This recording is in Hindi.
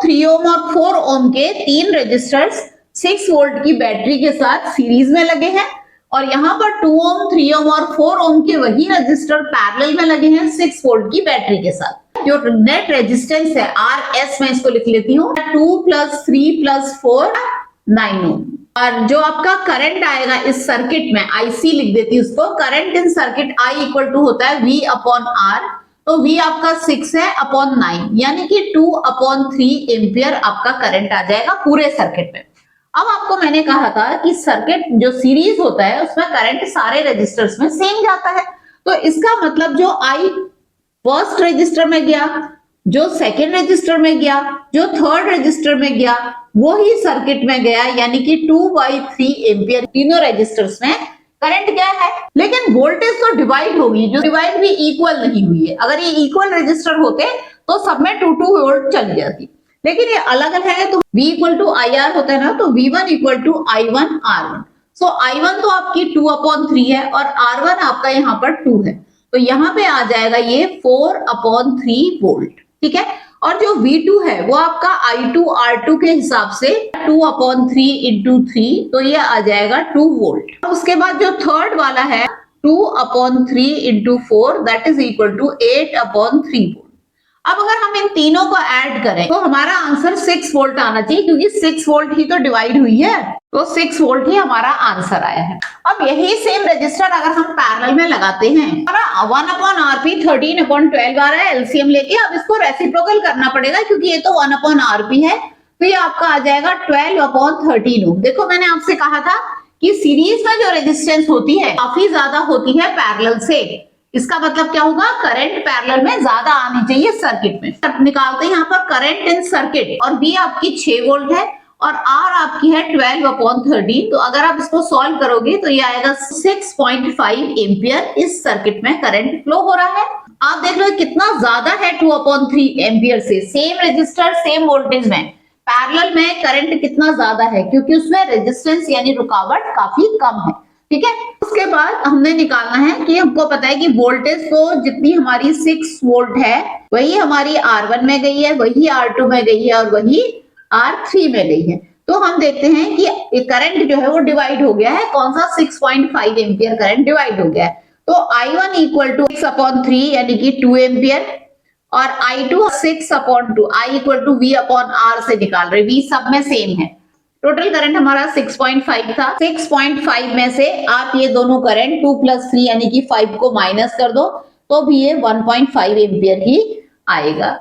3 ओम और 4 ओम के तीन रजिस्टर्स 6 वोल्ट की बैटरी के साथ सीरीज में लगे हैं और यहाँ पर 2 ओम, 3 ओम और 4 ओम के वही रजिस्टर पैरेलल में लगे हैं 6 वोल्ट की बैटरी के साथ। जो नेट रेजिस्टेंस है RS, मैं इसको लिख लेती हूँ 2 + 3 + 4 9 ओम। और जो आपका करंट आएगा इस सर्किट में, IC लिख देती हूँ उसको, करंट इन सर्किट I = होता है V/R। तो V आपका 6 है अपॉन 9, यानी कि 2/3 एम्पियर आपका करंट आ जाएगा पूरे सर्किट में। अब आपको मैंने कहा था कि सर्किट जो सीरीज होता है उसमें करंट सारे रजिस्टर्स में सेम जाता है, तो इसका मतलब जो I फर्स्ट रजिस्टर में गया, जो सेकेंड रजिस्टर में गया, जो थर्ड रजिस्टर में गया, वो ही सर्किट में गया, यानी कि 2/3 एम्पियर तीनों रजिस्टर्स में करंट गया है। लेकिन वोल्टेज तो डिवाइड होगी, जो डिवाइड भी इक्वल नहीं हुई है। अगर ये इक्वल रजिस्टर होते तो सब में 2 वोल्ट चली जाती, लेकिन ये अलग अलग है। तो V = IR होता है ना, तो V1 = I1 R1। सो I1 तो आपकी 2/3 है और R1 आपका यहाँ पर 2 है, तो यहाँ पे आ जाएगा ये 4/3 वोल्ट, ठीक है। और जो V2 है वो आपका I2 R2 के हिसाब से 2/3 × 3, तो ये आ जाएगा 2 वोल्ट। उसके बाद जो थर्ड वाला है 2/3 × 4, that is equal to 8/3 volt. अब अगर हम इन तीनों को ऐड करें तो हमारा आंसर 6 वोल्ट आना चाहिए, क्योंकि 6 वोल्ट ही तो डिवाइड हुई है, तो 6 वोल्ट ही हमारा आंसर आया है। अब यही सेम रजिस्टर अगर हम पैरेलल में लगाते हैं, 1/RP 13/12 आ रहा है एलसीएम लेके। अब इसको रेसिप्रोकल करना पड़ेगा, क्योंकि ये तो 1/RP है, तो ये आपका आ जाएगा 12/13 ओम। देखो मैंने आपसे कहा था कि सीरीज में जो रेजिस्टेंस होती है काफी ज्यादा होती है पैरेलल से। इसका मतलब क्या होगा, करंट पैरेलल में ज्यादा आनी चाहिए सर्किट में। तब निकालते हैं यहाँ पर करंट इन सर्किट, और B आपकी 6 वोल्ट है और R आपकी है 12/13। तो अगर आप इसको सॉल्व करोगे तो ये आएगा 6.5 एम्पियर इस सर्किट में करंट फ्लो हो रहा है। आप देख लो कितना ज्यादा है 2/3 एम्पियर से। सेम रजिस्टर सेम वोल्टेज में पैरेलल में करंट कितना ज्यादा है, क्योंकि उसमें रेजिस्टेंस यानी रुकावट काफी कम है, ठीक है। उसके बाद हमने निकालना है कि हमको पता है कि वोल्टेज तो जितनी हमारी 6 वोल्ट है वही हमारी R1 में गई है, वही R2 में गई है और वही R3 में गई है। तो हम देखते हैं कि करंट जो है वो डिवाइड हो गया है। कौन सा, 6.5 एम्पियर करंट डिवाइड हो गया है। तो I1 = 6/3 यानी कि 2 एम्पियर, और I2 6/2, I = V/R से निकाल रहे, V सब में सेम है। टोटल करंट हमारा 6.5 था। 6.5 में से आप ये दोनों करंट 2 + 3 यानी कि 5 को माइनस कर दो, तो भी ये 1.5 एम्पियर ही आएगा।